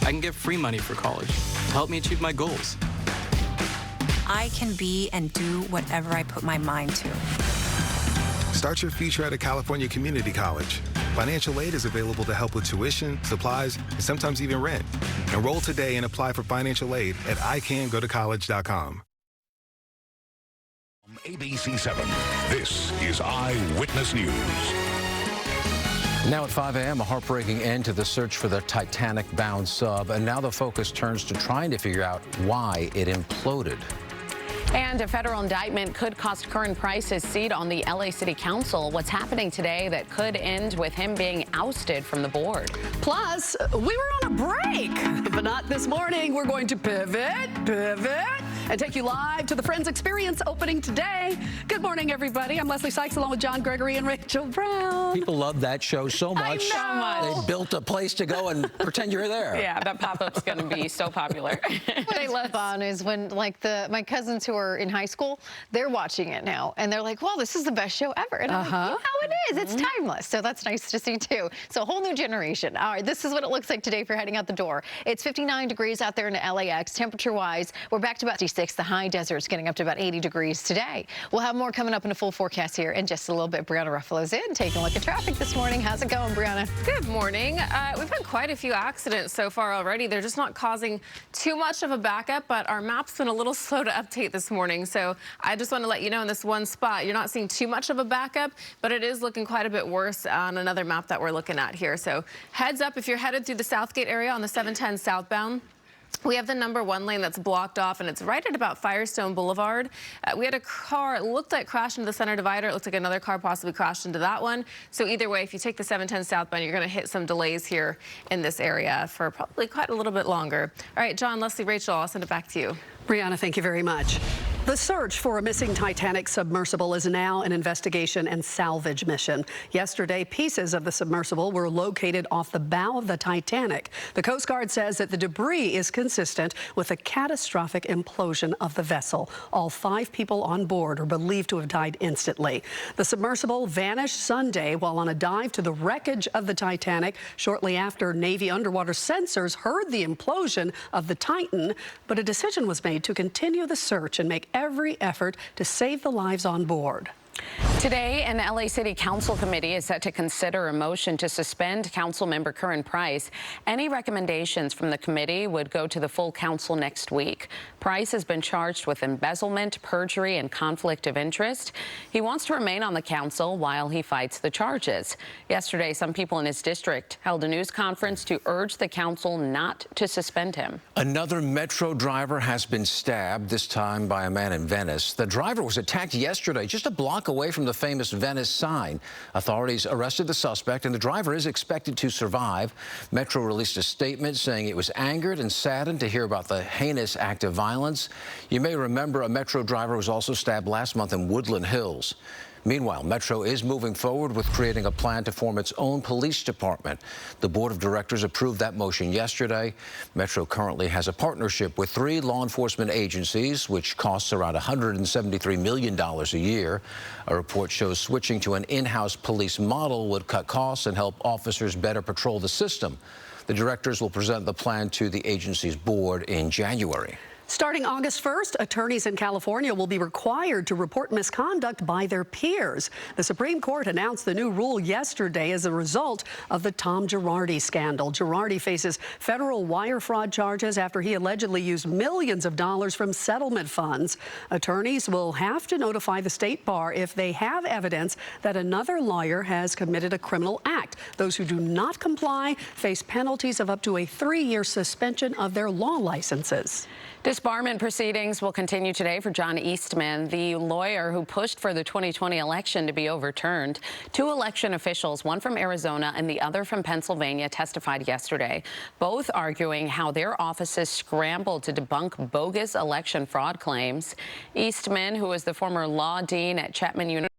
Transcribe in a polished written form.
I can get free money for college to help me achieve my goals. I can be and do whatever I put my mind to. Start your future at a California community college. Financial aid is available to help with tuition, supplies, and sometimes even rent. Enroll today and apply for financial aid at icangotocollege.com. ABC 7, this is Eyewitness News. Now at 5 a.m., a heartbreaking end to the search for the Titanic-bound sub, and now the focus turns to trying to figure out why it imploded. And a federal indictment could cost Curran Price his seat on the LA City Council. What's happening today that could end with him being ousted from the board? Plus, we were on a break, but not this morning. We're going to pivot, and take you live to the Friends Experience opening today. Good morning, everybody. I'm Leslie Sykes, along with John Gregory and Rachel Brown. People love that show so much. I know. They built a place to go and pretend you're there. Yeah, that pop-up's going to be so popular. What's fun is when, like, my cousins who are in high school, they're watching it now, and they're like, "Well, this is the best show ever." And I'm like, "You know how it is. It's timeless." So that's nice to see too. So a whole new generation. All right, this is what it looks like today if you're heading out the door. It's 59 degrees out there in LAX. Temperature-wise, we're back to about 56. The high desert's getting up to about 80 degrees today. We'll have more coming up in a full forecast here in just a little bit. Brianna Ruffalo's in, taking a look at traffic this morning. How's it going, Brianna? Good morning. We've had quite a few accidents so far already. They're just not causing too much of a backup, but our map's been a little slow to update this morning. So I just want to let you know in this one spot, you're not seeing too much of a backup, but it is looking quite a bit worse on another map that we're looking at here. So heads up if you're headed through the Southgate area on the 710 southbound. We have the #1 lane that's blocked off, and it's right at about Firestone Boulevard. We had a car, it looked like crashed into the center divider. It looked like another car possibly crashed into that one. So either way, if you take the 710 southbound, you're going to hit some delays here in this area for probably quite a little bit longer. All right, John, Leslie, Rachel, I'll send it back to you. Brianna, thank you very much. The search for a missing Titanic submersible is now an investigation and salvage mission. Yesterday, pieces of the submersible were located off the bow of the Titanic. The Coast Guard says that the debris is consistent with a catastrophic implosion of the vessel. All 5 people on board are believed to have died instantly. The submersible vanished Sunday while on a dive to the wreckage of the Titanic shortly after Navy underwater sensors heard the implosion of the Titan, but a decision was made to continue the search and make every effort to save the lives on board. Today, an LA City Council committee is set to consider a motion to suspend Council member Curran Price. Any recommendations from the committee would go to the full council next week. Price has been charged with embezzlement, perjury, and conflict of interest. He wants to remain on the council while he fights the charges. Yesterday, some people in his district held a news conference to urge the council not to suspend him. Another Metro driver has been stabbed, this time by a man in Venice. The driver was attacked yesterday just a block away from the famous Venice sign. Authorities arrested the suspect, and the driver is expected to survive. Metro released a statement saying it was angered and saddened to hear about the heinous act of violence. You may remember a Metro driver was also stabbed last month in Woodland Hills. Meanwhile, Metro is moving forward with creating a plan to form its own police department. The board of directors approved that motion yesterday. Metro currently has a partnership with 3 law enforcement agencies, which costs around $173 million a year. A report shows switching to an in-house police model would cut costs and help officers better patrol the system. The directors will present the plan to the agency's board in January. Starting August 1st, attorneys in California will be required to report misconduct by their peers. The Supreme Court announced the new rule yesterday as a result of the Tom Girardi scandal. Girardi faces federal wire fraud charges after he allegedly used millions of dollars from settlement funds. Attorneys will have to notify the state bar if they have evidence that another lawyer has committed a criminal act. Those who do not comply face penalties of up to a 3-year suspension of their law licenses. Disbarment proceedings will continue today for John Eastman, the lawyer who pushed for the 2020 election to be overturned. 2 election officials, one from Arizona and the other from Pennsylvania, testified yesterday, both arguing how their offices scrambled to debunk bogus election fraud claims. Eastman, who was the former law dean at Chapman University,